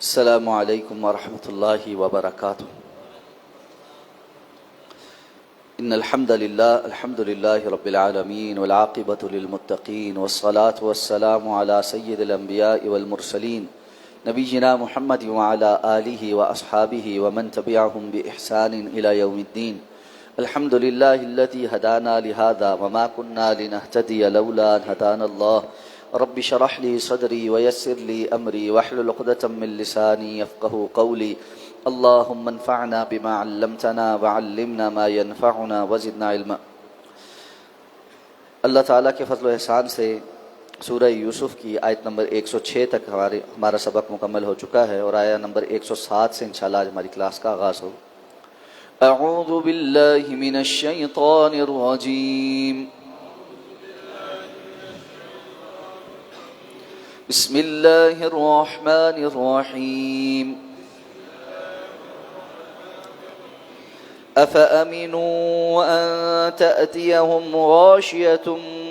السلام علیکم ورحمۃ اللہ وبرکاتہ۔ ان الحمد للہ رب العالمین والعاقبۃ للمتقین والصلاة والسلام علی سید الانبیاء والمرسلین نبینا محمد وعلی آلہ واصحابہ ومن تبعہم بإحسان الی یوم الدین۔ الحمد للہ الذی ہدانا لہذا وما كنا لنہتدی لولا ان ہدانا اللہ۔ رب شرح لی صدری ویسر لی امری واحلل عقدۃ من لسانی یفقہوا قولی۔ اللہم انفعنا بما علمتنا وعلمنا ما ينفعنا وزدنا علما۔ اللہ تعالیٰ کے فضل و احسان سے سورہ یوسف کی آیت نمبر 106 تک ہمارا سبق مکمل ہو چکا ہے، اور آیت نمبر 107 سے انشاءاللہ آج ہماری کلاس کا آغاز ہو۔ اعوذ باللہ من الشیطان الرجیم، بسم اللہ الرحمن الرحیم۔ أفأمنوا أن تأتيهم غاشية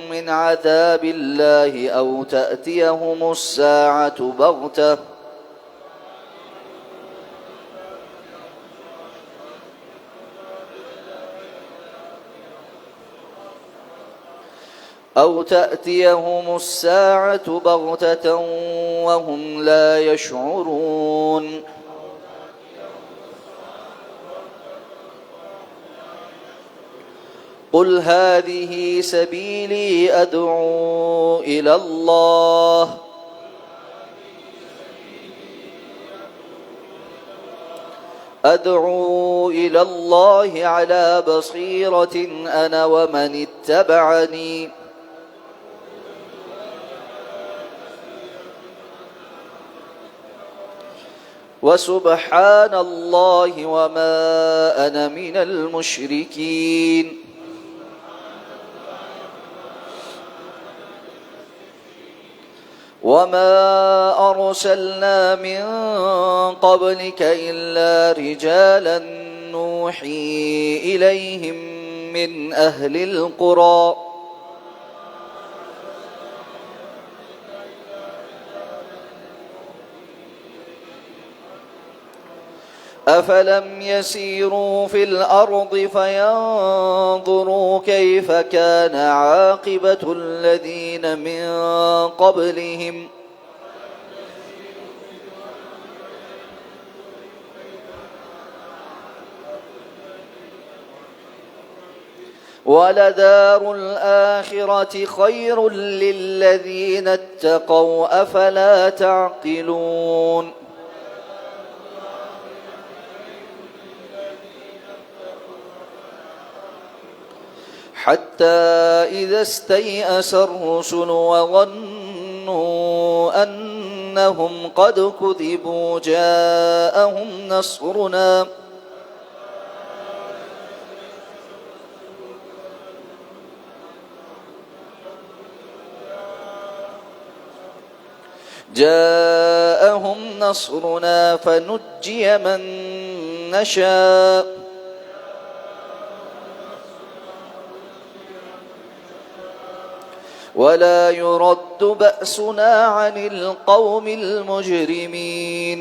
من عذاب الله أو تأتيهم الساعة بغتة وهم لا يشعرون۔ قل هذه سبيلي أدعو إلى الله على بصيرة أنا ومن اتبعني وسبحان الله وما أنا من المشركين۔ وما أرسلنا من قبلك إلا رجالا نوحي إليهم من أهل القرى أفلم يسيروا في الأرض فينظروا كيف كان عاقبة الذين من قبلهم ولدار الآخرة خير للذين اتقوا أفلا تعقلون۔ حتى إذا استيأس الرسل وظنوا أنهم قد كذبوا جاءهم نصرنا فنجي من نشاء ولا يرد بأسنا عن القوم المجرمين۔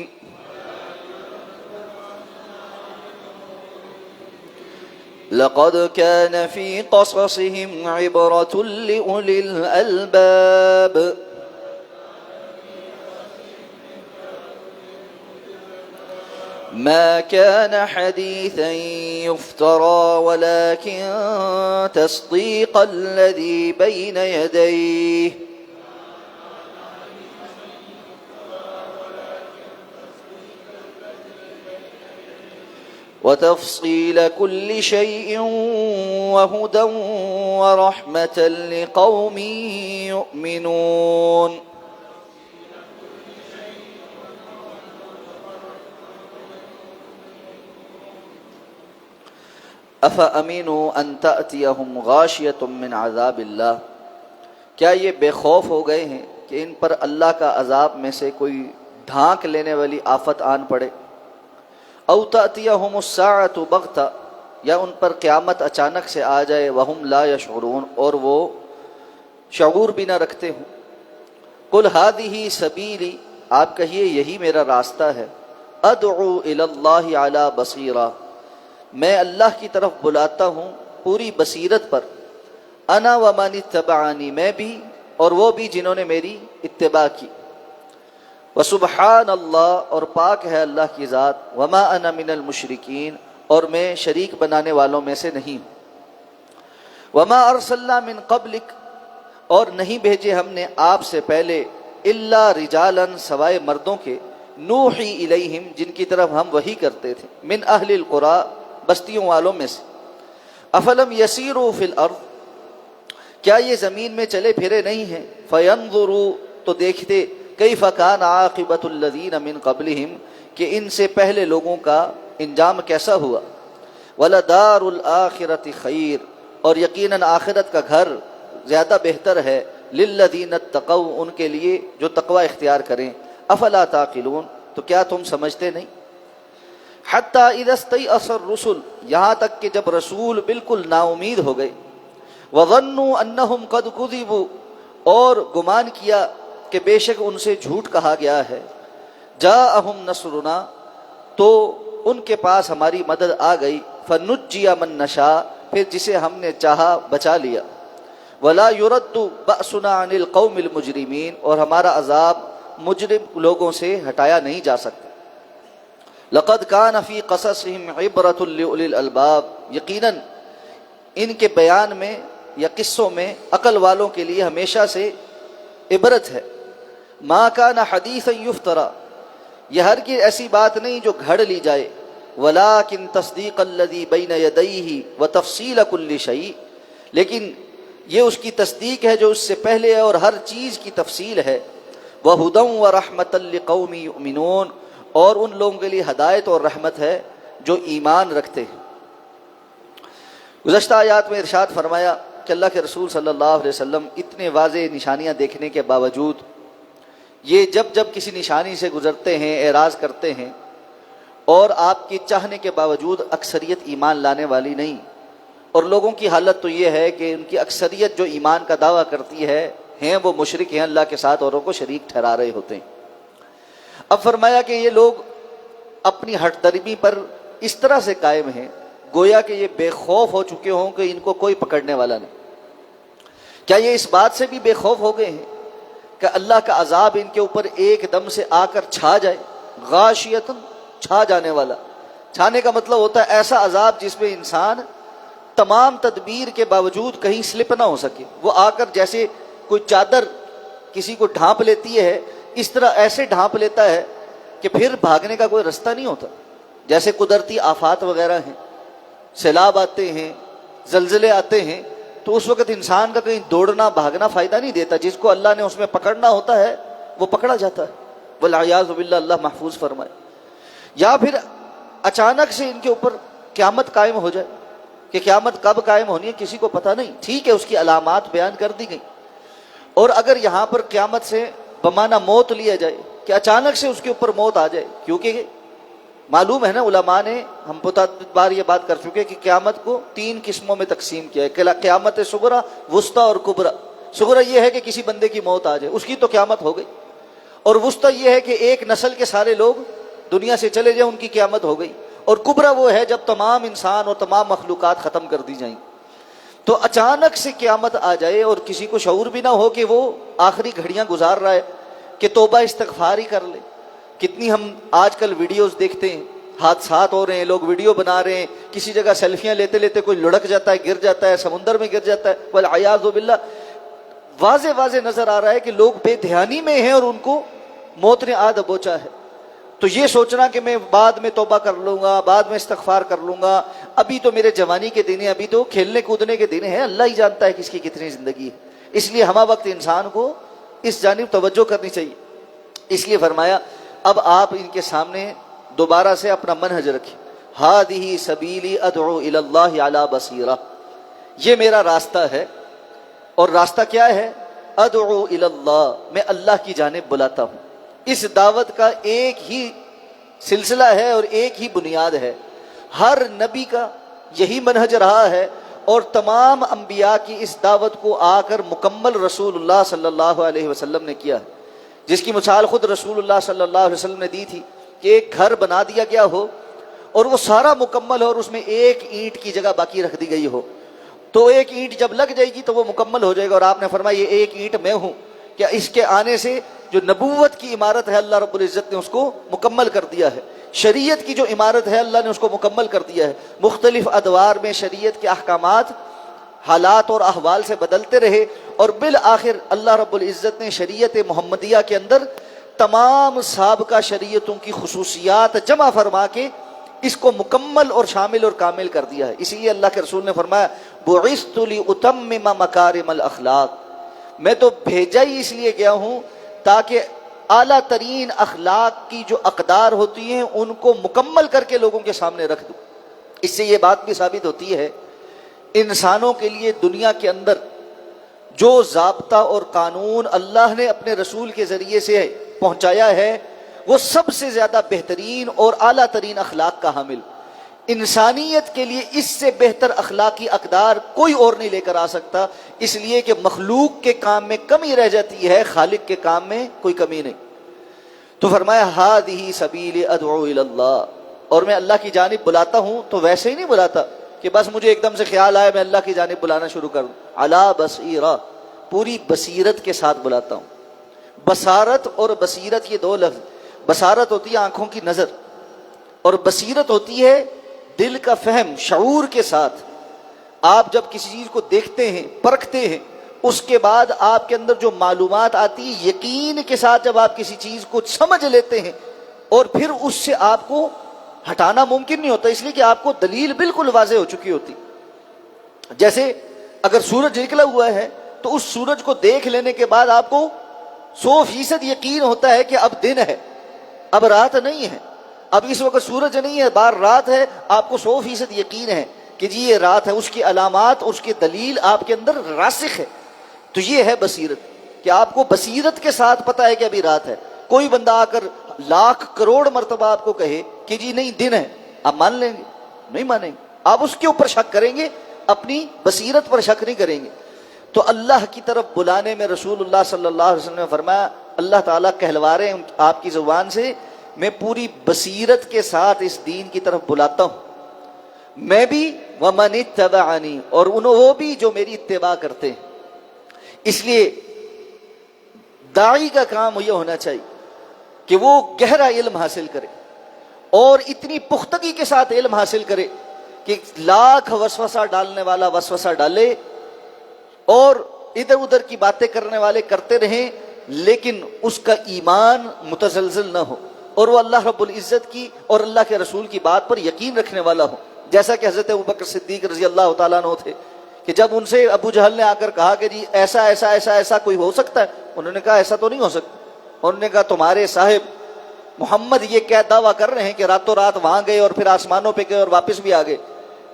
لقد كان في قصصهم عبرة لأولي الألباب ما كان حديثا يفترى ولكن تصديق الذي بين يديه وتفصيل كل شيء وهدى ورحمة لقوم يؤمنون۔ افامنوا ان تأتیہم غاشیۃ من عذاب اللہ، کیا یہ بے خوف ہو گئے ہیں کہ ان پر اللہ کا عذاب میں سے کوئی ڈھانک لینے والی آفت آن پڑے؟ او تأتیہم الساعۃ بغتہ، یا ان پر قیامت اچانک سے آ جائے، وہم لا یشعرون، اور وہ شعور بھی نہ رکھتے ہوں۔ قل ہذہ سبیلی، آپ کہیے یہی میرا راستہ ہے، ادعو الی اللہ علی بصیرہ، میں اللہ کی طرف بلاتا ہوں پوری بصیرت پر، انا ومن اتبعنی، میں بھی اور وہ بھی جنہوں نے میری اتباع کی، وسبحان اللہ، اور پاک ہے اللہ کی ذات، وما انا من المشرکین، اور میں شریک بنانے والوں میں سے نہیں ہوں، وما ارسلنا من قبلک، اور نہیں بھیجے ہم نے آپ سے پہلے، الا رجالا، سوائے مردوں کے، نوحی الیہم، جن کی طرف ہم وحی کرتے تھے، من اہل القری، بستیوں والوں میں سے، افلم یسیروا فی الارض، کیا یہ زمین میں چلے پھرے نہیں ہیں، فینظروا، تو دیکھتے، کیف کان عاقبۃ الذین من قبلہم، کہ ان سے پہلے لوگوں کا انجام کیسا ہوا، ولدار الآخرۃ خیر، اور یقیناً آخرت کا گھر زیادہ بہتر ہے، للذین اتقوا، ان کے لیے جو تقوی اختیار کریں، افلا تعقلون، تو کیا تم سمجھتے نہیں، حتی اذا استیأس الرسل، یہاں تک کہ جب رسول بالکل نا امید ہو گئے، وظنوا انہم قد کذبوا، اور گمان کیا کہ بے شک ان سے جھوٹ کہا گیا ہے، جاءہم نصرنا، تو ان کے پاس ہماری مدد آ گئی، فنجی من نشاء، پھر جسے ہم نے چاہا بچا لیا، ولا يرد بأسنا عن القوم المجرمین، اور ہمارا عذاب مجرم لوگوں سے ہٹایا نہیں جا سکتا، لقد کان فی قصصہم عبرۃ لأولی الالباب، یقیناً ان کے بیان میں یا قصوں میں عقل والوں کے لیے ہمیشہ سے عبرت ہے، ما کان حدیثا یفترا، یہ ہرگز ایسی بات نہیں جو گھڑ لی جائے، ولکن تصدیق الذی بین یدیہ وتفصیل کل شیء، لیکن یہ اس کی تصدیق ہے جو اس سے پہلے ہے اور ہر چیز کی تفصیل ہے، وہدی ورحمۃ لقوم یؤمنون، اور ان لوگوں کے لیے ہدایت اور رحمت ہے جو ایمان رکھتے ہیں۔ گزشتہ آیات میں ارشاد فرمایا کہ اللہ کے رسول صلی اللہ علیہ وسلم اتنے واضح نشانیاں دیکھنے کے باوجود یہ جب کسی نشانی سے گزرتے ہیں، اعراض کرتے ہیں، اور آپ کی چاہنے کے باوجود اکثریت ایمان لانے والی نہیں، اور لوگوں کی حالت تو یہ ہے کہ ان کی اکثریت جو ایمان کا دعویٰ کرتی ہے ہیں وہ مشرک ہیں، اللہ کے ساتھ اوروں کو شریک ٹھہرا رہے ہوتے ہیں۔ اب فرمایا کہ یہ لوگ اپنی ہٹ درمی پر اس طرح سے قائم ہیں گویا کہ یہ بے خوف ہو چکے ہوں کہ ان کو کوئی پکڑنے والا نہیں۔ کیا یہ اس بات سے بھی بے خوف ہو گئے ہیں کہ اللہ کا عذاب ان کے اوپر ایک دم سے آ کر چھا جائے، غاشیتن، چھا جانے والا، چھانے کا مطلب ہوتا ہے ایسا عذاب جس میں انسان تمام تدبیر کے باوجود کہیں سلپ نہ ہو سکے، وہ آ کر جیسے کوئی چادر کسی کو ڈھانپ لیتی ہے اس طرح ایسے ڈھانپ لیتا ہے کہ پھر بھاگنے کا کوئی رستہ نہیں ہوتا۔ جیسے قدرتی آفات وغیرہ ہیں، سیلاب آتے ہیں، زلزلے آتے ہیں، تو اس وقت انسان کا کہیں دوڑنا بھاگنا فائدہ نہیں دیتا، جس کو اللہ نے اس میں پکڑنا ہوتا ہے وہ پکڑا جاتا ہے، والعیاذ باللہ، اللہ محفوظ فرمائے۔ یا پھر اچانک سے ان کے اوپر قیامت قائم ہو جائے کہ قیامت کب قائم ہونی ہے کسی کو پتہ نہیں، ٹھیک ہے اس کی علامات بیان کر دی گئی، اور اگر یہاں پر قیامت سے بمانہ موت لیا جائے کہ اچانک سے اس کے اوپر موت آ جائے، کیونکہ معلوم ہے نا، علماء نے ہم متعدد بار یہ بات کر چکے کہ قیامت کو 3 قسموں میں تقسیم کیا ہے، قیامت صغریٰ، وسطیٰ اور کبریٰ۔ صغریٰ یہ ہے کہ کسی بندے کی موت آ جائے، اس کی تو قیامت ہو گئی، اور وسطیٰ یہ ہے کہ ایک نسل کے سارے لوگ دنیا سے چلے جائیں، ان کی قیامت ہو گئی، اور کبریٰ وہ ہے جب تمام انسان اور تمام مخلوقات ختم کر دی جائیں۔ تو اچانک سے قیامت آ جائے اور کسی کو شعور بھی نہ ہو کہ وہ آخری گھڑیاں گزار رہا ہے کہ توبہ استغفار ہی کر لے۔ کتنی ہم آج کل ویڈیوز دیکھتے ہیں، حادثات ہو رہے ہیں، لوگ ویڈیو بنا رہے ہیں، کسی جگہ سیلفیاں لیتے لیتے کوئی لڑک جاتا ہے، گر جاتا ہے، سمندر میں گر جاتا ہے، والعیاذ باللہ۔ واضح نظر آ رہا ہے کہ لوگ بے دھیانی میں ہیں اور ان کو موت نے آ دبوچا ہے۔ تو یہ سوچنا کہ میں بعد میں توبہ کر لوں گا، بعد میں استغفار کر لوں گا، ابھی تو میرے جوانی کے دن ہیں، ابھی تو کھیلنے کودنے کے دن ہیں، اللہ ہی جانتا ہے کس کی کتنی زندگی ہے۔ اس لیے ہمہ وقت انسان کو اس جانب توجہ کرنی چاہیے۔ اس لیے فرمایا اب آپ ان کے سامنے دوبارہ سے اپنا منہج رکھیں، ہادہ سبیلی ادعو الی اللہ علی بصیرہ، یہ میرا راستہ ہے، اور راستہ کیا ہے؟ ادعو الی اللہ، میں اللہ کی جانب بلاتا ہوں۔ اس دعوت کا ایک ہی سلسلہ ہے اور ایک ہی بنیاد ہے، ہر نبی کا یہی منہج رہا ہے، اور تمام انبیاء کی اس دعوت کو آ کر مکمل رسول اللہ صلی اللہ علیہ وسلم نے کیا ہے جس کی مثال خود رسول اللہ صلی اللہ علیہ وسلم نے دی تھی کہ ایک گھر بنا دیا گیا ہو اور وہ سارا مکمل ہو اور اس میں ایک اینٹ کی جگہ باقی رکھ دی گئی ہو، تو ایک اینٹ جب لگ جائے گی تو وہ مکمل ہو جائے گا، اور آپ نے فرمایا یہ ایک اینٹ میں ہوں، کیا اس کے آنے سے جو نبوت کی عمارت ہے اللہ رب العزت نے اس کو مکمل کر دیا ہے، شریعت کی جو عمارت ہے اللہ نے اس کو مکمل کر دیا ہے۔ مختلف ادوار میں شریعت کے احکامات حالات اور احوال سے بدلتے رہے، اور بالآخر اللہ رب العزت نے شریعت محمدیہ کے اندر تمام سابقہ شریعتوں کی خصوصیات جمع فرما کے اس کو مکمل اور شامل اور کامل کر دیا ہے۔ اسی لیے اللہ کے رسول نے فرمایا بعثت لأتمم مکارم الاخلاق، میں تو بھیجا ہی اس لیے گیا ہوں تاکہ اعلیٰ ترین اخلاق کی جو اقدار ہوتی ہیں ان کو مکمل کر کے لوگوں کے سامنے رکھ دوں۔ اس سے یہ بات بھی ثابت ہوتی ہے انسانوں کے لیے دنیا کے اندر جو ضابطہ اور قانون اللہ نے اپنے رسول کے ذریعے سے پہنچایا ہے وہ سب سے زیادہ بہترین اور اعلیٰ ترین اخلاق کا حامل۔ انسانیت کے لیے اس سے بہتر اخلاقی اقدار کوئی اور نہیں لے کر آ سکتا، اس لیے کہ مخلوق کے کام میں کمی رہ جاتی ہے، خالق کے کام میں کوئی کمی نہیں۔ تو فرمایا ہذہ سبیل ادعو الی اللہ، اور میں اللہ کی جانب بلاتا ہوں تو ویسے ہی نہیں بلاتا کہ بس مجھے ایک دم سے خیال آیا میں اللہ کی جانب بلانا شروع کروں، علی بصیرہ، پوری بصیرت کے ساتھ بلاتا ہوں۔ بصارت اور بصیرت یہ دو لفظ، بصارت ہوتی ہے آنکھوں کی نظر، اور بصیرت ہوتی ہے دل کا فہم، شعور کے ساتھ۔ آپ جب کسی چیز کو دیکھتے ہیں، پرکھتے ہیں، اس کے بعد آپ کے اندر جو معلومات آتی ہے یقین کے ساتھ جب آپ کسی چیز کو سمجھ لیتے ہیں اور پھر اس سے آپ کو ہٹانا ممکن نہیں ہوتا، اس لیے کہ آپ کو دلیل بالکل واضح ہو چکی ہوتی۔ جیسے اگر سورج نکلا ہوا ہے تو اس سورج کو دیکھ لینے کے بعد آپ کو 100% یقین ہوتا ہے کہ اب دن ہے، اب رات نہیں ہے، اب اس وقت سورج نہیں ہے، بار رات ہے، آپ کو 100% یقین ہے کہ جی یہ رات ہے، اس کی علامات اس کی دلیل آپ کے اندر راسخ ہے۔ تو یہ ہے بصیرت کہ آپ کو بصیرت کے ساتھ پتہ ہے کہ ابھی رات ہے۔ کوئی بندہ آ کر لاکھ کروڑ مرتبہ آپ کو کہے کہ جی نہیں دن ہے، آپ مان لیں گے؟ نہیں مانیں گے، آپ اس کے اوپر شک کریں گے، اپنی بصیرت پر شک نہیں کریں گے۔ تو اللہ کی طرف بلانے میں رسول اللہ صلی اللہ علیہ وسلم نے فرمایا اللہ تعالیٰ کہلوا رہے ہیں آپ کی زبان سے میں پوری بصیرت کے ساتھ اس دین کی طرف بلاتا ہوں، میں بھی ومن اتبعنی، اور وہ بھی جو میری اتباع کرتے ہیں۔ اس لیے داعی کا کام یہ ہونا چاہیے کہ وہ گہرا علم حاصل کرے اور اتنی پختگی کے ساتھ علم حاصل کرے کہ لاکھ وسوسہ ڈالنے والا وسوسہ ڈالے اور ادھر ادھر کی باتیں کرنے والے کرتے رہیں، لیکن اس کا ایمان متزلزل نہ ہو اور وہ اللہ رب العزت کی اور اللہ کے رسول کی بات پر یقین رکھنے والا ہو۔ جیسا کہ حضرت ابوبکر صدیق رضی اللہ تعالیٰ عنہ تھے کہ جب ان سے ابو جہل نے آ کر کہا کہ جی ایسا ایسا ایسا ایسا کوئی ہو سکتا ہے، انہوں نے کہا ایسا تو نہیں ہو سکتا۔ انہوں نے کہا تمہارے صاحب محمد یہ کیا دعویٰ کر رہے ہیں کہ راتوں رات وہاں گئے اور پھر آسمانوں پہ گئے اور واپس بھی آ گئے،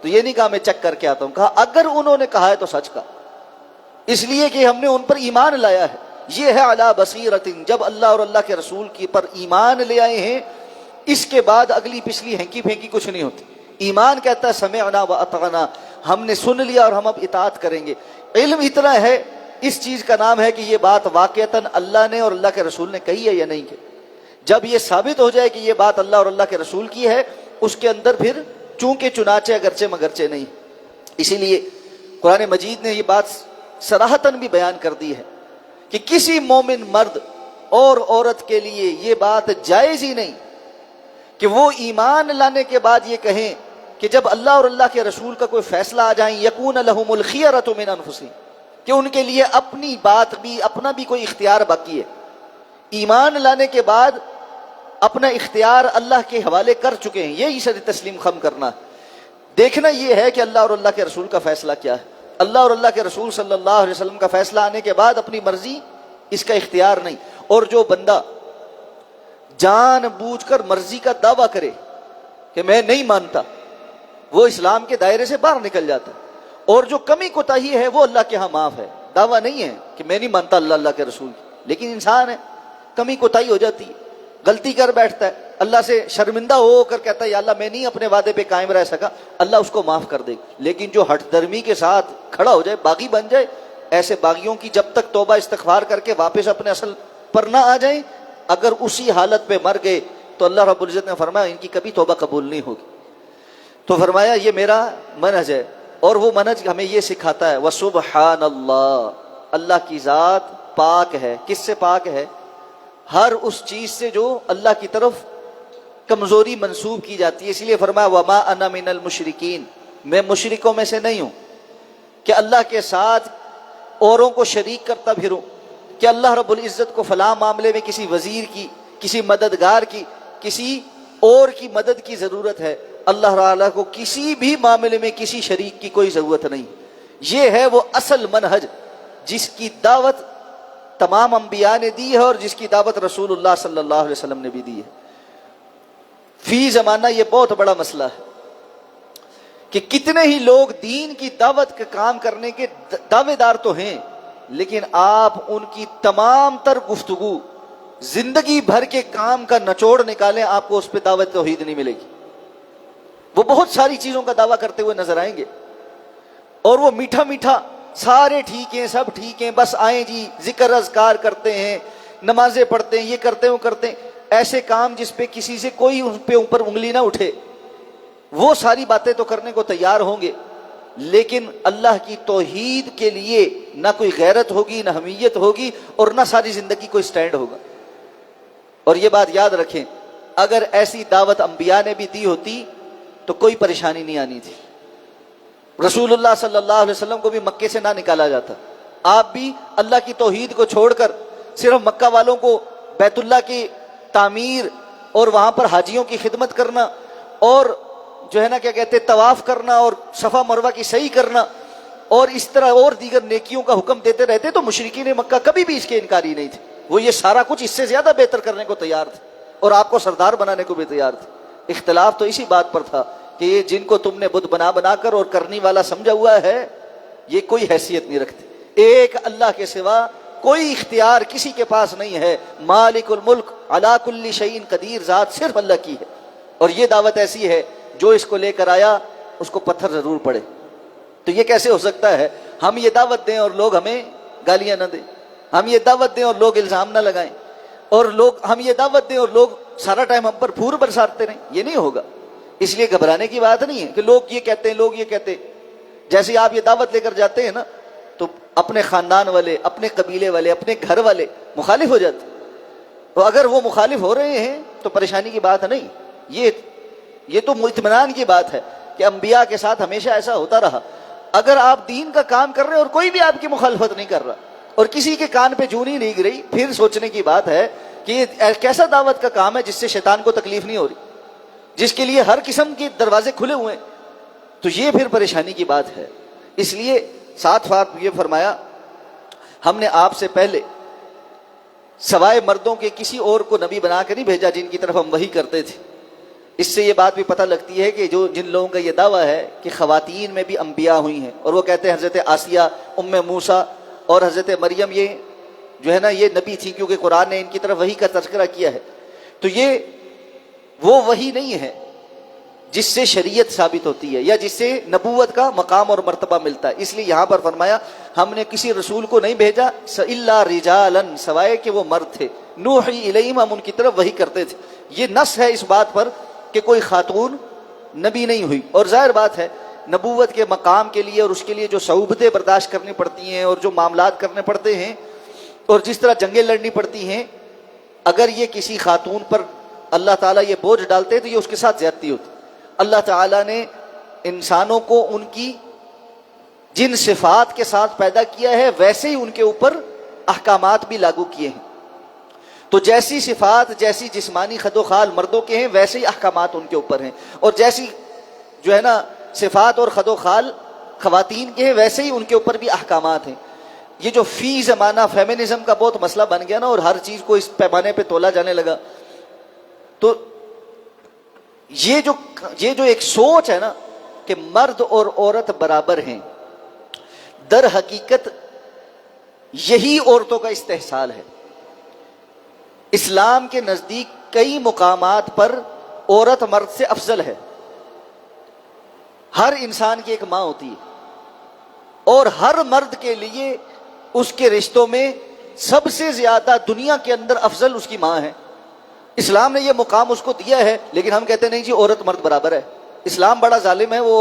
تو یہ نہیں کہا میں چیک کر کے آتا ہوں، کہا اگر انہوں نے کہا ہے تو سچ کا، اس لیے کہ ہم نے ان پر ایمان لایا ہے۔ یہ ہے علی بصیرت، جب اللہ اور اللہ کے رسول کی پر ایمان لے آئے ہیں اس کے بعد اگلی پچھلی ہینکی پھینکی کچھ نہیں ہوتی۔ ایمان کہتا ہے سمعنا و اطعنا، ہم نے سن لیا اور ہم اب اطاعت کریں گے۔ علم اتنا ہے، اس چیز کا نام ہے کہ یہ بات واقعتاً اللہ نے اور اللہ کے رسول نے کہی ہے یا نہیں کہ جب یہ ثابت ہو جائے کہ یہ بات اللہ اور اللہ کے رسول کی ہے، اس کے اندر پھر چونکہ چنانچہ اگرچہ مگرچہ نہیں۔ اسی لیے قرآن مجید نے یہ بات صراحتاً بھی بیان کر دی ہے کہ کسی مومن مرد اور عورت کے لیے یہ بات جائز ہی نہیں کہ وہ ایمان لانے کے بعد یہ کہیں کہ جب اللہ اور اللہ کے رسول کا کوئی فیصلہ آ جائیں یکون لہم الخیرۃ من انفسہم، کہ ان کے لیے اپنی بات بھی اپنا بھی کوئی اختیار باقی ہے۔ ایمان لانے کے بعد اپنا اختیار اللہ کے حوالے کر چکے ہیں، یہی شرع تسلیم خم کرنا ہے۔ دیکھنا یہ ہے کہ اللہ اور اللہ کے رسول کا فیصلہ کیا ہے۔ اللہ اور اللہ کے رسول صلی اللہ علیہ وسلم کا فیصلہ آنے کے بعد اپنی مرضی اس کا اختیار نہیں۔ اور جو بندہ جان بوجھ کر مرضی کا دعویٰ کرے کہ میں نہیں مانتا، وہ اسلام کے دائرے سے باہر نکل جاتا ہے۔ اور جو کمی کوتاہی ہے وہ اللہ کے ہاں معاف ہے۔ دعویٰ نہیں ہے کہ میں نہیں مانتا اللہ کے رسول کی، لیکن انسان ہے، کمی کوتاہی ہو جاتی ہے، غلطی کر بیٹھتا ہے، اللہ سے شرمندہ ہو کر کہتا ہے یا اللہ میں نہیں اپنے وعدے پہ قائم رہ سکا، اللہ اس کو معاف کر دے گا۔ لیکن جو ہٹ درمی کے ساتھ کھڑا ہو جائے، باغی بن جائے، ایسے باغیوں کی جب تک توبہ استغفار کر کے واپس اپنے اصل پر نہ آ جائیں، اگر اسی حالت پہ مر گئے تو اللہ رب العزت نے فرمایا ان کی کبھی توبہ قبول نہیں ہوگی۔ تو فرمایا یہ میرا منہج ہے، اور وہ منہج ہمیں یہ سکھاتا ہے وَسُبْحَانَ اللَّهِ، اللہ کی ذات پاک ہے۔ کس سے پاک ہے؟ ہر اس چیز سے جو اللہ کی طرف کمزوری منسوب کی جاتی ہے۔ اس لیے فرمایا وَمَا أَنَا مِنَ الْمُشْرِكِينَ، میں مشرکوں میں سے نہیں ہوں کہ اللہ کے ساتھ اوروں کو شریک کرتا پھروں، کہ اللہ رب العزت کو فلاں معاملے میں کسی وزیر کی، کسی مددگار کی، کسی اور کی مدد کی ضرورت ہے۔ اللہ تعالیٰ کو کسی بھی معاملے میں کسی شریک کی کوئی ضرورت نہیں۔ یہ ہے وہ اصل منہج جس کی دعوت تمام انبیاء نے دی ہے اور جس کی دعوت رسول اللہ صلی اللہ علیہ وسلم نے بھی دی ہے۔ فی زمانہ یہ بہت بڑا مسئلہ ہے کہ کتنے ہی لوگ دین کی دعوت کا کام کرنے کے دعوے دار تو ہیں، لیکن آپ ان کی تمام تر گفتگو، زندگی بھر کے کام کا نچوڑ نکالیں، آپ کو اس پہ دعوت توحید نہیں ملے گی۔ وہ بہت ساری چیزوں کا دعویٰ کرتے ہوئے نظر آئیں گے، اور وہ میٹھا میٹھا سارے ٹھیک ہیں، سب ٹھیک ہیں، بس آئیں جی ذکر اذکار کرتے ہیں، نمازیں پڑھتے ہیں، یہ کرتے ہیں وہ کرتے ہیں، ایسے کام جس پہ کسی سے کوئی ان پہ اوپر انگلی نہ اٹھے، وہ ساری باتیں تو کرنے کو تیار ہوں گے، لیکن اللہ کی توحید کے لیے نہ کوئی غیرت ہوگی، نہ حمیت ہوگی، اور نہ ساری زندگی کوئی سٹینڈ ہوگا۔ اور یہ بات یاد رکھیں، اگر ایسی دعوت انبیاء نے بھی دی ہوتی تو کوئی پریشانی نہیں آنی تھی۔ رسول اللہ صلی اللہ علیہ وسلم کو بھی مکے سے نہ نکالا جاتا۔ آپ بھی اللہ کی توحید کو چھوڑ کر صرف مکہ والوں کو بیت اللہ کی تعمیر اور وہاں پر حاجیوں کی خدمت کرنا اور جو ہے نا کیا کہتے طواف کرنا اور صفا مروہ کی صحیح کرنا اور اس طرح اور دیگر نیکیوں کا حکم دیتے رہتے تو مشرکین مکہ کبھی بھی اس کے انکاری نہیں تھے۔ وہ یہ سارا کچھ اس سے زیادہ بہتر کرنے کو تیار تھے اور آپ کو سردار بنانے کو بھی تیار تھے۔ اختلاف تو اسی بات پر تھا کہ یہ جن کو تم نے بت بنا بنا کر اور کرنی والا سمجھا ہوا ہے، یہ کوئی حیثیت نہیں رکھتے۔ ایک اللہ کے سوا کوئی اختیار کسی کے پاس نہیں ہے۔ مالک الملک علی کل شیء قدیر ذات صرف اللہ کی ہے، اور یہ دعوت ایسی ہے جو اس کو لے کر آیا اس کو پتھر ضرور پڑے۔ تو یہ کیسے ہو سکتا ہے ہم یہ دعوت دیں اور لوگ ہمیں گالیاں نہ دیں، ہم یہ دعوت دیں اور لوگ الزام نہ لگائیں، اور ہم یہ دعوت دیں اور لوگ سارا ٹائم ہم پر پھور برساتے رہیں؟ یہ نہیں ہوگا۔ اس لیے گھبرانے کی بات نہیں ہے کہ لوگ یہ کہتے ہیں، لوگ یہ کہتے ہیں۔ جیسے آپ یہ دعوت لے کر جاتے ہیں نا تو اپنے خاندان والے، اپنے قبیلے والے، اپنے گھر والے مخالف ہو جاتے ہیں، تو اگر وہ مخالف ہو رہے ہیں تو پریشانی کی بات نہیں۔ یہ تو اطمینان کی بات ہے کہ انبیاء کے ساتھ ہمیشہ ایسا ہوتا رہا۔ اگر آپ دین کا کام کر رہے ہیں اور کوئی بھی آپ کی مخالفت نہیں کر رہا اور کسی کے کان پہ جوں نہیں گرئی، پھر سوچنے کی بات ہے کہ یہ کیسا دعوت کا کام ہے جس سے شیطان کو تکلیف نہیں ہو رہی، جس کے لیے ہر قسم کے دروازے کھلے ہوئے ہیں، تو یہ پھر پریشانی کی بات ہے۔ اس لیے ساتھ ساتھ یہ فرمایا ہم نے آپ سے پہلے سوائے مردوں کے کسی اور کو نبی بنا کر نہیں بھیجا جن کی طرف ہم وحی کرتے تھے۔ اس سے یہ بات بھی پتہ لگتی ہے کہ جن لوگوں کا یہ دعویٰ ہے کہ خواتین میں بھی انبیاء ہوئی ہیں، اور وہ کہتے ہیں حضرت آسیہ، ام موسیٰ اور حضرت مریم یہ جو ہے نا یہ نبی تھی کیونکہ قرآن نے ان کی طرف وحی کا تذکرہ کیا ہے، تو یہ وہ وحی نہیں ہے جس سے شریعت ثابت ہوتی ہے یا جس سے نبوت کا مقام اور مرتبہ ملتا ہے۔ اس لیے یہاں پر فرمایا ہم نے کسی رسول کو نہیں بھیجا الا رجالا، سوائے کہ وہ مرد تھے، نوحی الیہم، ہم ان کی طرف وحی کرتے تھے۔ یہ نص ہے اس بات پر کہ کوئی خاتون نبی نہیں ہوئی، اور ظاہر بات ہے نبوت کے مقام کے لیے اور اس کے لیے جو صعوبتیں برداشت کرنی پڑتی ہیں اور جو معاملات کرنے پڑتے ہیں اور جس طرح جنگیں لڑنی پڑتی ہیں، اگر یہ کسی خاتون پر اللہ تعالیٰ یہ بوجھ ڈالتے تو یہ اس کے ساتھ زیادتی ہوتی۔ اللہ تعالیٰ نے انسانوں کو ان کی جن صفات کے ساتھ پیدا کیا ہے ویسے ہی ان کے اوپر احکامات بھی لاگو کیے ہیں۔ تو جیسی صفات، جیسی جسمانی خد و خال مردوں کے ہیں ویسے ہی احکامات ان کے اوپر ہیں، اور جیسی جو ہے نا صفات اور خد و خال خواتین کے ہیں ویسے ہی ان کے اوپر بھی احکامات ہیں۔ یہ جو فی زمانہ فیمنزم کا بہت مسئلہ بن گیا نا، اور ہر چیز کو اس پیمانے پہ تولا جانے لگا، تو یہ جو ایک سوچ ہے نا کہ مرد اور عورت برابر ہیں، در حقیقت یہی عورتوں کا استحصال ہے۔ اسلام کے نزدیک کئی مقامات پر عورت مرد سے افضل ہے۔ ہر انسان کی ایک ماں ہوتی ہے، اور ہر مرد کے لیے اس کے رشتوں میں سب سے زیادہ دنیا کے اندر افضل اس کی ماں ہے. اسلام نے یہ مقام اس کو دیا ہے، لیکن ہم کہتے ہیں نہیں جی عورت مرد برابر ہے. اسلام بڑا ظالم ہے، وہ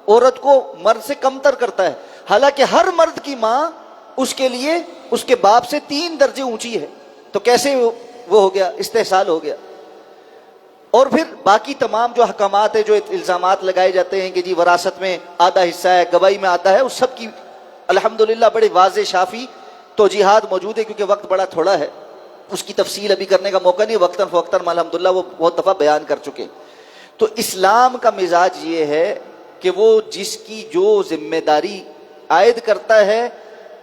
عورت کو مرد سے کمتر کرتا ہے. حالانکہ ہر مرد کی ماں اس کے لیے اس کے باپ سے 3 درجے اونچی ہے. تو کیسے وہ ہو گیا، استحصال ہو گیا. اور پھر باقی تمام جو احکامات ہیں، جو الزامات لگائے جاتے ہیں کہ جی وراثت میں آدھا حصہ ہے، گواہی میں آدھا ہے، اس سب کی الحمدللہ بڑے واضح شافی توجیحات موجود ہے. کیونکہ وقت بڑا تھوڑا ہے، اس کی تفصیل ابھی کرنے کا موقع نہیں، وقتاً فوقتاً الحمدللہ وہ بہت دفعہ بیان کر چکے. تو اسلام کا مزاج یہ ہے کہ وہ جس کی جو ذمہ داری عائد کرتا ہے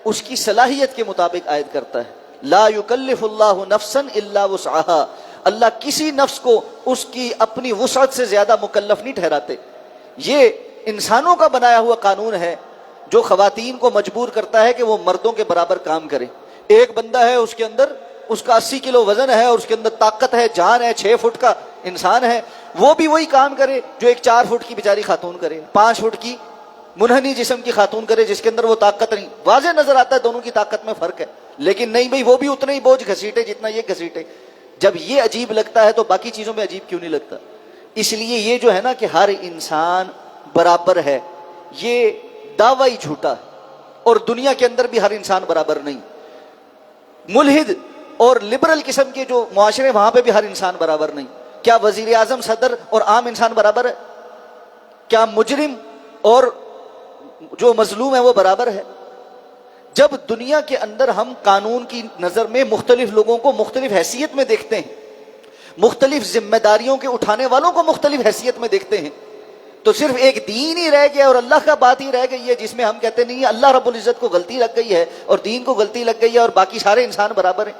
اس کی صلاحیت کے مطابق عائد کرتا ہے. لا یکلف اللہ نفسا الا وسعها. اللہ کسی نفس کو اس کی اپنی وسعت سے زیادہ مکلف نہیں ٹھہراتے. یہ انسانوں کا بنایا ہوا قانون ہے جو خواتین کو مجبور کرتا ہے کہ وہ مردوں کے برابر کام کرے. ایک بندہ ہے، اس کے اندر اس کا 80 کلو وزن ہے اور اس کے اندر طاقت ہے، جان ہے، 6 فٹ کا انسان ہے، وہ بھی وہی کام کرے جو ایک 4 فٹ کی بیچاری خاتون کرے، 5 فٹ کی منحنی جسم کی خاتون کرے جس کے اندر وہ طاقت نہیں. واضح نظر آتا ہے دونوں کی طاقت میں فرق ہے، لیکن نہیں بھئی وہ بھی اتنا ہی بوجھ گھسیٹے جتنا یہ گھسیٹے. جب یہ عجیب لگتا ہے تو باقی چیزوں میں عجیب کیوں نہیں لگتا؟ اس لیے یہ جو ہے نا کہ ہر انسان برابر ہے، یہ دعویٰ ہی جھوٹا ہے. اور دنیا کے اندر بھی ہر انسان برابر نہیں. ملحد اور لبرل قسم کے جو معاشرے وہاں پہ بھی ہر انسان برابر نہیں. کیا وزیر اعظم، صدر اور عام انسان برابر ہے؟ کیا مجرم اور جو مظلوم ہے وہ برابر ہے؟ جب دنیا کے اندر ہم قانون کی نظر میں مختلف لوگوں کو مختلف حیثیت میں دیکھتے ہیں، مختلف ذمہ داریوں کے اٹھانے والوں کو مختلف حیثیت میں دیکھتے ہیں، تو صرف ایک دین ہی رہ گیا اور اللہ کا بات ہی رہ گئی ہے جس میں ہم کہتے نہیں اللہ رب العزت کو غلطی لگ گئی ہے اور دین کو غلطی لگ گئی ہے اور باقی سارے انسان برابر ہیں.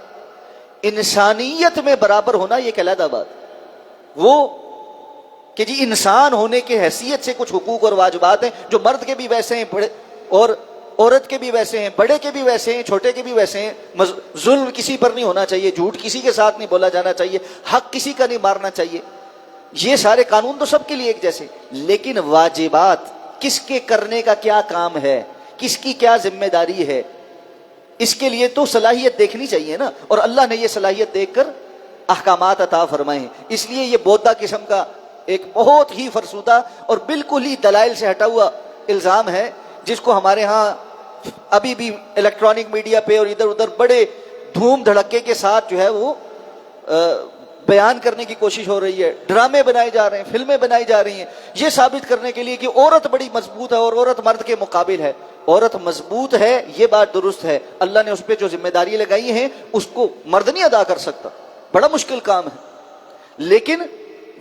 انسانیت میں برابر ہونا یہ ایک علیحدہ بات. وہ کہ جی انسان ہونے کے حیثیت سے کچھ حقوق اور واجبات ہیں جو مرد کے بھی ویسے ہیں بڑے اور عورت کے بھی ویسے ہیں، بڑے کے بھی ویسے ہیں، چھوٹے کے بھی ویسے ہیں. ظلم کسی پر نہیں ہونا چاہیے، جھوٹ کسی کے ساتھ نہیں بولا جانا چاہیے، حق کسی کا نہیں مارنا چاہیے. یہ سارے قانون تو سب کے لیے ایک جیسے. لیکن واجبات کس کے کرنے کا کیا کام ہے، کس کی کیا ذمہ داری ہے، اس کے لیے تو صلاحیت دیکھنی چاہیے نا. اور اللہ نے یہ صلاحیت دیکھ کر احکامات عطا فرمائے ہیں. اس لیے یہ بودھا قسم کا ایک بہت ہی فرسودہ اور بالکل ہی دلائل سے ہٹا ہوا الزام ہے جس کو ہمارے ہاں ابھی بھی الیکٹرانک میڈیا پہ اور ادھر ادھر بڑے دھوم دھڑکے کے ساتھ جو ہے وہ بیان کرنے کی کوشش ہو رہی ہے. ڈرامے بنائے جا رہے ہیں، فلمیں بنائی جا رہی ہیں یہ ثابت کرنے کے لیے کہ عورت بڑی مضبوط ہے اور عورت مرد کے مقابل ہے. عورت مضبوط ہے، یہ بات درست ہے. اللہ نے اس پہ جو ذمہ داری لگائی ہیں اس کو مرد نہیں ادا کر سکتا، بڑا مشکل کام ہے. لیکن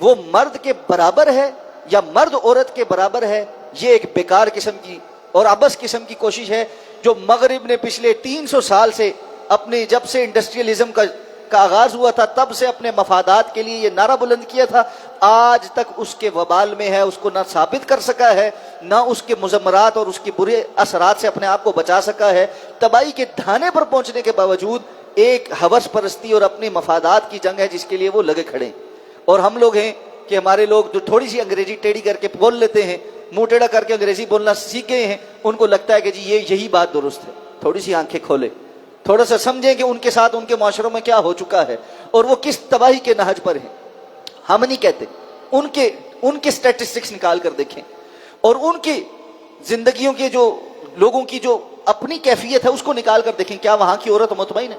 وہ مرد کے برابر ہے یا مرد عورت کے برابر ہے، یہ ایک بیکار قسم کی اور عبث قسم کی کوشش ہے جو مغرب نے پچھلے 300 سال سے اپنے جب سے انڈسٹریلزم کا آغاز ہوا تھا تب سے اپنے مفادات کے لیے یہ نعرہ بلند کیا تھا. آج تک اس کے وبال میں ہے، اس کو نہ ثابت کر سکا ہے، نہ اس کے مضمرات اور اس کے برے اثرات سے اپنے آپ کو بچا سکا ہے. تباہی کے دھانے پر پہنچنے کے باوجود ایک ہوس پرستی اور اپنے مفادات کی جنگ ہے جس کے لیے وہ لگے کھڑے. اور ہم لوگ ہیں کہ ہمارے لوگ جو تھوڑی سی انگریزی ٹیڑھی کر کے بول لیتے ہیں، منہ ٹیڑھا کر کے انگریزی بولنا سیکھ گئے ہیں، ان کو لگتا ہے کہ جی یہی بات درست ہے. تھوڑی سی آنکھیں کھولے، تھوڑا سا سمجھیں کہ ان کے ساتھ ان کے معاشروں میں کیا ہو چکا ہے اور وہ کس تباہی کے نہج پر ہیں. ہم نہیں کہتے، ان کے سٹیٹسٹکس نکال کر دیکھیں اور ان کی زندگیوں کے جو لوگوں کی جو اپنی کیفیت ہے اس کو نکال کر دیکھیں. کیا وہاں کی عورت مطمئن ہے؟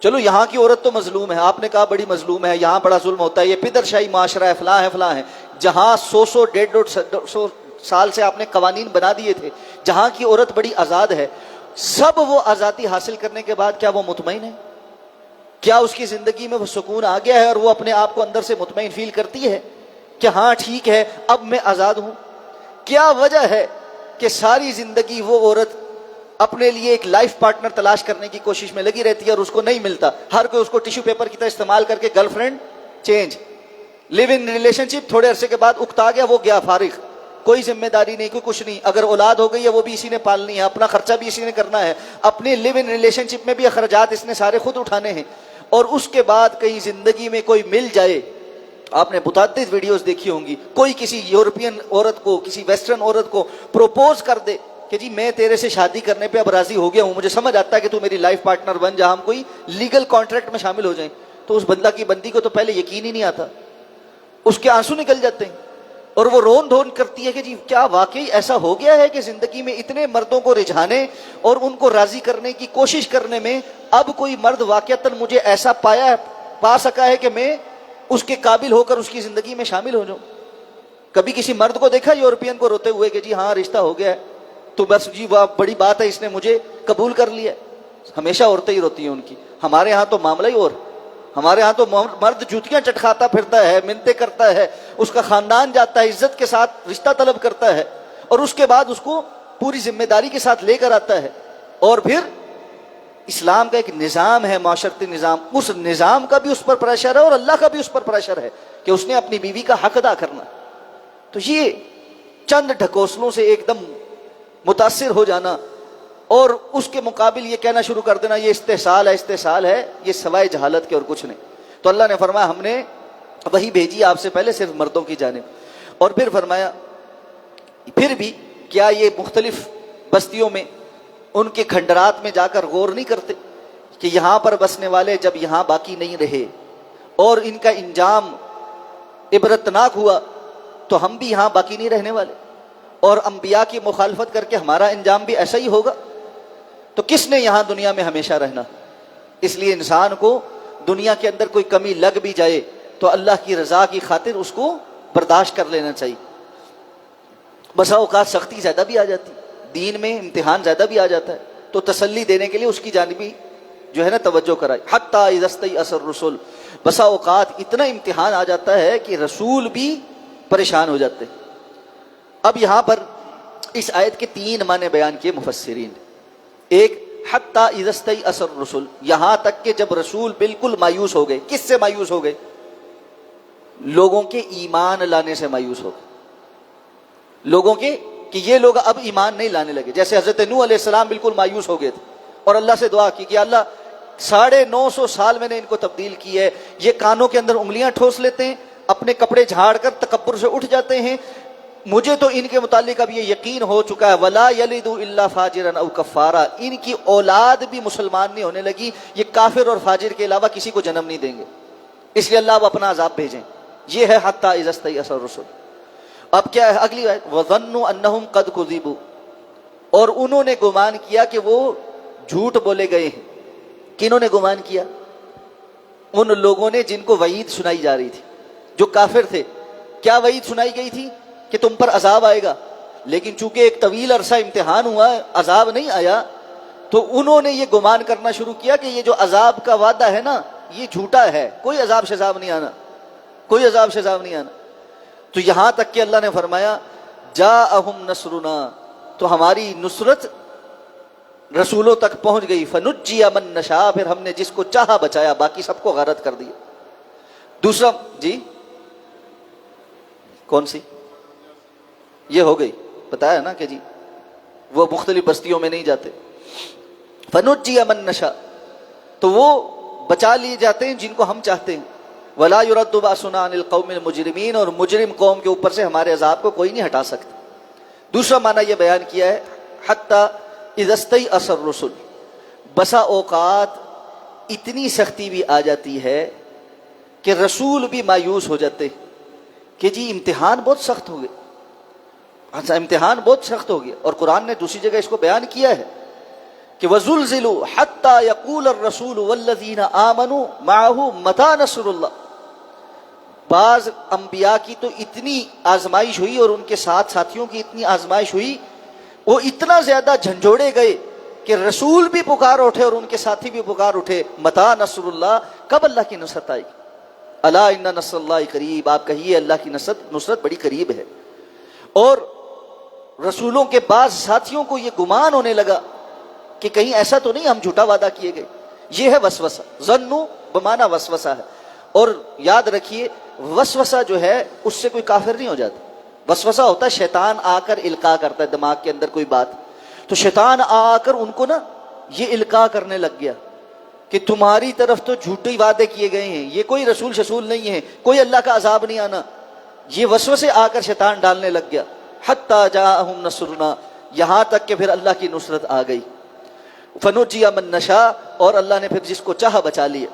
چلو یہاں کی عورت تو مظلوم ہے، آپ نے کہا بڑی مظلوم ہے، یہاں بڑا ظلم ہوتا ہے، یہ پدر شاہی معاشرہ ہے، فلاں ہے فلاں ہے. جہاں 100 150 سال سے آپ نے قوانین بنا دیے تھے، جہاں کی عورت بڑی آزاد ہے، سب وہ آزادی حاصل کرنے کے بعد کیا وہ مطمئن ہے؟ کیا اس کی زندگی میں وہ سکون آ گیا ہے اور وہ اپنے آپ کو اندر سے مطمئن فیل کرتی ہے کہ ہاں ٹھیک ہے اب میں آزاد ہوں؟ کیا وجہ ہے کہ ساری زندگی وہ عورت اپنے لیے ایک لائف پارٹنر تلاش کرنے کی کوشش میں لگی رہتی ہے اور اس کو نہیں ملتا؟ ہر کوئی اس کو ٹیشو پیپر کی طرح استعمال کر کے girlfriend change, live in relationship, تھوڑے عرصے کے بعد اکتا گیا، وہ گیا فارغ، کوئی ذمہ داری نہیں، کوئی کچھ نہیں. اگر اولاد ہو گئی ہے وہ بھی اسی نے پالنی ہے، اپنا خرچہ بھی اسی نے کرنا ہے، اپنے لیو ان ریلیشن شپ میں بھی اخراجات اس نے سارے خود اٹھانے ہیں. اور اس کے بعد کہیں زندگی میں کوئی مل جائے، آپ نے متعدد ویڈیوز دیکھی ہوں گی، کوئی کسی یورپین عورت کو، کسی ویسٹرن عورت کو پروپوز کر دے کہ جی میں تیرے سے شادی کرنے پہ اب راضی ہو گیا ہوں, مجھے سمجھ آتا ہے کہ تو میری لائف پارٹنر بن جا, ہم کوئی لیگل کانٹریکٹ میں شامل ہو جائیں, تو اس بندہ کی بندی کو تو پہلے یقین ہی نہیں آتا, اس کے آنسو نکل جاتے ہیں, اور وہ رون دھون کرتی ہے کہ جی کیا واقعی ایسا ہو گیا ہے کہ زندگی میں اتنے مردوں کو رجھانے اور ان کو راضی کرنے کی کوشش کرنے میں اب کوئی مرد واقعتاً مجھے ایسا پا سکا ہے کہ میں اس کے قابل ہو کر اس کی زندگی میں شامل ہو جاؤں. کبھی کسی مرد کو دیکھا یورپین کو روتے ہوئے کہ جی ہاں رشتہ ہو گیا ہے تو بس جی واہ بڑی بات ہے, اس نے مجھے قبول کر لیا. ہمیشہ عورتیں ہی روتی ہیں ان کی. ہمارے ہاں تو معاملہ ہی اور, ہمارے ہاں تو مرد جوتیاں چٹکھاتا پھرتا ہے, منتیں کرتا ہے, اس کا خاندان جاتا ہے, عزت کے ساتھ رشتہ طلب کرتا ہے, اور اس کے بعد اس کو پوری ذمہ داری کے ساتھ لے کر آتا ہے. اور پھر اسلام کا ایک نظام ہے, معاشرتی نظام, اس نظام کا بھی اس پر پریشر ہے اور اللہ کا بھی اس پر پریشر ہے کہ اس نے اپنی بیوی کا حق ادا کرنا. تو یہ چند ڈھکوسلوں سے ایک دم متاثر ہو جانا اور اس کے مقابل یہ کہنا شروع کر دینا یہ استحصال ہے, استحصال ہے, یہ سوائے جہالت کے اور کچھ نہیں. تو اللہ نے فرمایا ہم نے وہی بھیجی آپ سے پہلے صرف مردوں کی جانب, اور پھر فرمایا پھر بھی کیا یہ مختلف بستیوں میں ان کے کھنڈرات میں جا کر غور نہیں کرتے کہ یہاں پر بسنے والے جب یہاں باقی نہیں رہے اور ان کا انجام عبرتناک ہوا تو ہم بھی یہاں باقی نہیں رہنے والے, اور انبیاء کی مخالفت کر کے ہمارا انجام بھی ایسا ہی ہوگا. تو کس نے یہاں دنیا میں ہمیشہ رہنا؟ اس لیے انسان کو دنیا کے اندر کوئی کمی لگ بھی جائے تو اللہ کی رضا کی خاطر اس کو برداشت کر لینا چاہیے. بسا اوقات سختی زیادہ بھی آ جاتی, دین میں امتحان زیادہ بھی آ جاتا ہے, تو تسلی دینے کے لیے اس کی جانبی جو ہے نا توجہ کرائے. حتیٰ اذا استیأس الرسل, بسا اوقات اتنا امتحان آ جاتا ہے کہ رسول بھی پریشان ہو جاتے. اب یہاں پر اس آیت کے 3 معنی بیان کیے مفسرین. ایک حتیٰ اذا استیأس الرسل, یہاں تک کہ جب رسول بالکل مایوس ہو گئے. کس سے مایوس ہو گئے؟ لوگوں کے ایمان لانے سے مایوس ہو گئے. لوگوں کے کہ یہ لوگ اب ایمان نہیں لانے لگے. جیسے حضرت نوح علیہ السلام بالکل مایوس ہو گئے تھے اور اللہ سے دعا کی کہ اللہ 950 سال میں نے ان کو تبدیل کی ہے, یہ کانوں کے اندر انگلیاں ٹھوس لیتے ہیں, اپنے کپڑے جھاڑ کر تکبر سے اٹھ جاتے ہیں, مجھے تو ان کے متعلق اب یہ یقین ہو چکا ہے وَلَا يَلِدُ إِلَّا فَاجِرًا أَوْ كَفَّارًا, ان کی اولاد بھی مسلمان نہیں ہونے لگی, یہ کافر اور فاجر کے علاوہ کسی کو جنم نہیں دیں گے, اس لیے اللہ اب اپنا عذاب بھیجیں. یہ ہے حتیٰ اذا استیأس الرسل. اب کیا ہے اگلی آیت, وَظَنُّوا أَنَّهُمْ قَدْ كُذِبُوا, اور انہوں نے گمان کیا کہ وہ جھوٹ بولے گئے ہیں. کنہوں نے گمان کیا؟ ان لوگوں نے جن کو وعید سنائی جا رہی تھی, جو کافر تھے. کیا وعید سنائی گئی تھی؟ کہ تم پر عذاب آئے گا, لیکن چونکہ ایک طویل عرصہ امتحان ہوا, عذاب نہیں آیا, تو انہوں نے یہ گمان کرنا شروع کیا کہ یہ جو عذاب کا وعدہ ہے نا یہ جھوٹا ہے, کوئی عذاب شذاب نہیں آنا, کوئی عذاب شذاب نہیں آنا. تو یہاں تک کہ اللہ نے فرمایا جاءہم نصرنا, تو ہماری نصرت رسولوں تک پہنچ گئی. فنجی من نشاء, پھر ہم نے جس کو چاہا بچایا, باقی سب کو غارت کر دیا. دوسرا جی کون سی یہ ہو گئی, بتایا نا کہ جی وہ مختلف بستیوں میں نہیں جاتے. فنجی من نشاء, تو وہ بچا لیے جاتے ہیں جن کو ہم چاہتے ہیں. ولا يرد بأسنا عن القوم المجرمین, اور مجرم قوم کے اوپر سے ہمارے عذاب کو کوئی نہیں ہٹا سکتا. دوسرا معنی یہ بیان کیا ہے حتیٰ اذا استیأس الرسل, بسا اوقات اتنی سختی بھی آ جاتی ہے کہ رسول بھی مایوس ہو جاتے کہ جی امتحان بہت سخت ہو گئے, امتحان بہت سخت ہو گیا. اور قرآن نے دوسری جگہ اس کو بیان کیا ہے کہ وَزُلْزِلُوا حَتَّى يَقُولَ الرَّسُولُ وَالَّذِينَ آمَنُوا مَعَهُ مَتَىٰ نَصْرُ اللَّهِ. بعض انبیاء کی تو اتنی آزمائش ہوئی اور ان کے ساتھ ساتھیوں کی اتنی آزمائش ہوئی, وہ اتنا زیادہ جھنجھوڑے گئے کہ رسول بھی پکار اٹھے اور ان کے ساتھی بھی پکار اٹھے مَتَىٰ نَصْرُ اللَّهِ, کب اللہ کی نصرت آئے گی. الا ان نصر اللہ قریب, آپ کہیے اللہ کی نصرت بڑی قریب ہے. اور رسولوں کے بعض ساتھیوں کو یہ گمان ہونے لگا کہ کہیں ایسا تو نہیں ہم جھوٹا وعدہ کیے گئے. یہ ہے وسوسہ, ظنوا بمعنی وسوسہ ہے. اور یاد رکھیے وسوسہ جو ہے اس سے کوئی کافر نہیں ہو جاتا. وسوسہ ہوتا ہے شیطان آ کر القاء کرتا ہے دماغ کے اندر کوئی بات, تو شیطان آ کر ان کو نا یہ القاء کرنے لگ گیا کہ تمہاری طرف تو جھوٹے وعدے کیے گئے ہیں, یہ کوئی رسول نہیں ہے, کوئی اللہ کا عذاب نہیں آنا. یہ وسوسے آ کر شیطان ڈالنے لگ گیا. حتیٰ جاءہم نصرنا, یہاں تک کہ پھر اللہ کی نصرت آ گئی. فنجی من نشاء، اور اللہ نے پھر جس کو چاہا بچا لیا.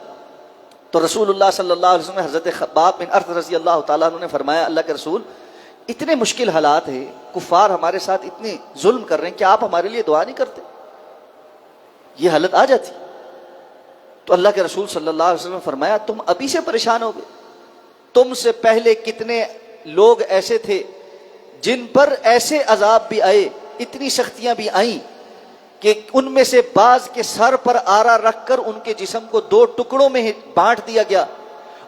تو رسول اللہ صلی اللہ علیہ وسلم حضرت خباب بن ارت رضی اللہ تعالیٰ عنہ نے فرمایا اللہ کے رسول اتنے مشکل حالات ہیں، کفار ہمارے ساتھ اتنے ظلم کر رہے ہیں کہ آپ ہمارے لیے دعا نہیں کرتے؟ یہ حالت آ جاتی. تو اللہ کے رسول صلی اللہ علیہ وسلم نے فرمایا تم ابھی سے پریشان ہو گئے؟ تم سے پہلے کتنے لوگ ایسے تھے جن پر ایسے عذاب بھی آئے، اتنی سختیاں بھی آئیں کہ ان میں سے بعض کے سر پر آرا رکھ کر ان کے جسم کو 2 ٹکڑوں میں بانٹ دیا گیا،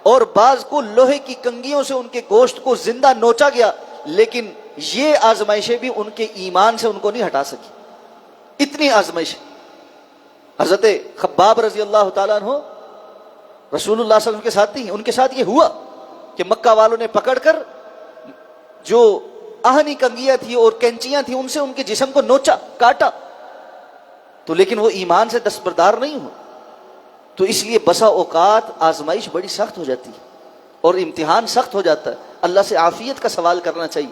اور بعض کو لوہے کی کنگھیوں سے ان کے گوشت کو زندہ نوچا گیا، لیکن یہ آزمائشیں بھی ان کے ایمان سے ان کو نہیں ہٹا سکی. اتنی آزمائشیں. حضرت خباب رضی اللہ تعالیٰ عنہ رسول اللہ صلی اللہ علیہ وسلم کے ساتھ نہیں، ان کے ساتھ یہ ہوا کہ مکہ والوں نے پکڑ کر جو آہنی کنگھیاں تھی اور کینچیاں تھیں ان سے ان کے جسم کو نوچا، کاٹا، تو لیکن وہ ایمان سے دستبردار نہیں ہو. تو اس لیے بسا اوقات آزمائش بڑی سخت ہو جاتی ہے اور امتحان سخت ہو جاتا ہے. اللہ سے عافیت کا سوال کرنا چاہیے،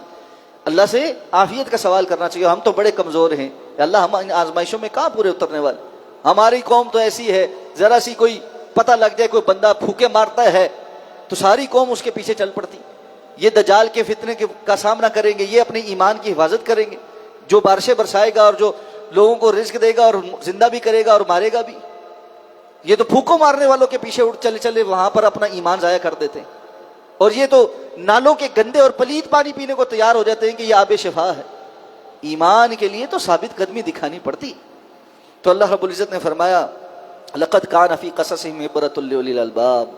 اللہ سے عافیت کا سوال کرنا چاہیے. ہم تو بڑے کمزور ہیں، اللہ ہم ان آزمائشوں میں کہاں پورے اترنے والے. ہماری قوم تو ایسی ہے، ذرا سی کوئی پتہ لگ جائے کوئی بندہ پھوکے مارتا ہے تو ساری قوم اس کے پیچھے چل پڑتی. یہ دجال کے فتنے کا سامنا کریں گے، یہ اپنے ایمان کی حفاظت کریں گے، جو بارشیں برسائے گا اور جو لوگوں کو رزق دے گا اور زندہ بھی کرے گا اور مارے گا بھی. یہ تو پھوکوں مارنے والوں کے پیچھے اٹھ چلے چلے وہاں پر اپنا ایمان ضائع کر دیتے ہیں، اور یہ تو نالوں کے گندے اور پلید پانی پینے کو تیار ہو جاتے ہیں کہ یہ آب شفا ہے. ایمان کے لیے تو ثابت قدمی دکھانی پڑتی. تو اللہ رب العزت نے فرمایا لقد کان فی قصصہم عبرۃ لأولی الالباب،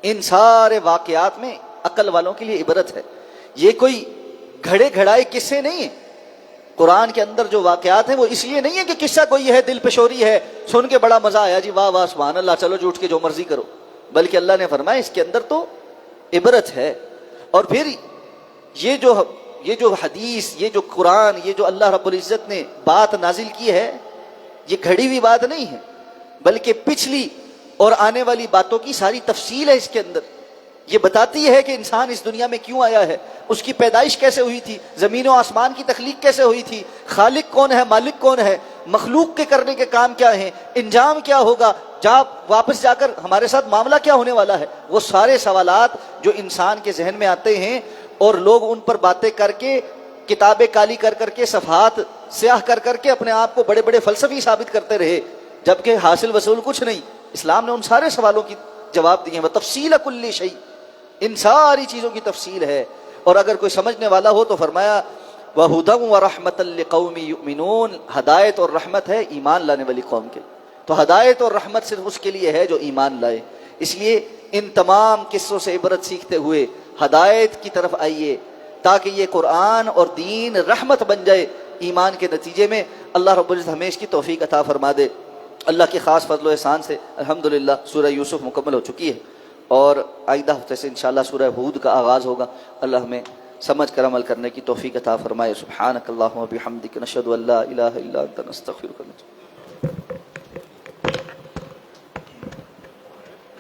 ان سارے واقعات میں عقل والوں کے لیے عبرت ہے. یہ کوئی گھڑے گھڑائے قصے نہیں ہیں. قرآن کے اندر جو واقعات ہیں وہ اس لیے نہیں ہے کہ قصہ کوئی ہے دل پشوری ہے سن کے بڑا مزہ آیا جی واہ واہ سبحان اللہ چلو جھوٹ کے جو مرضی کرو، بلکہ اللہ نے فرمایا اس کے اندر تو عبرت ہے. اور پھر یہ جو حدیث، یہ جو قرآن، یہ جو اللہ رب العزت نے بات نازل کی ہے، یہ گھڑی ہوئی بات نہیں ہے، بلکہ پچھلی اور آنے والی باتوں کی ساری تفصیل ہے اس کے اندر. یہ بتاتی ہے کہ انسان اس دنیا میں کیوں آیا ہے، اس کی پیدائش کیسے ہوئی تھی، زمین و آسمان کی تخلیق کیسے ہوئی تھی، خالق کون ہے، مالک کون ہے، مخلوق کے کرنے کے کام کیا ہیں، انجام کیا ہوگا، واپس جا کر ہمارے ساتھ معاملہ کیا ہونے والا ہے. وہ سارے سوالات جو انسان کے ذہن میں آتے ہیں اور لوگ ان پر باتیں کر کے، کتابیں کالی کر کر کے، صفحات سیاہ کر کر کے اپنے آپ کو بڑے بڑے فلسفی ثابت کرتے رہے، جبکہ حاصل وصول کچھ نہیں. اسلام نے ان سارے سوالوں کی جواب دیے ہیں. وتفصیل کل شیء، ان ساری چیزوں کی تفصیل ہے. اور اگر کوئی سمجھنے والا ہو تو فرمایا وَهُدًى وَرَحْمَةً لِقَوْمٍ يُؤْمِنُونَ، ہدایت اور رحمت ہے ایمان لانے والی قوم کے. تو ہدایت اور رحمت صرف اس کے لیے ہے جو ایمان لائے. اس لیے ان تمام قصوں سے عبرت سیکھتے ہوئے ہدایت کی طرف آئیے تاکہ یہ قرآن اور دین رحمت بن جائے ایمان کے نتیجے میں. اللہ رب العزت ہمیں اس کی توفیق عطا فرما دے. اللہ کے خاص فضل و احسان سے الحمدللہ سورہ یوسف مکمل ہو چکی ہے، اور آئندہ ہفتے سے انشاءاللہ سورہ ہود کا آغاز ہوگا. اللہ ہمیں سمجھ کر عمل کرنے کی توفیق عطا فرمائے. سبحانک اللہم و بحمدک، نشہد ان لا الہ الا انت، نستغفرک.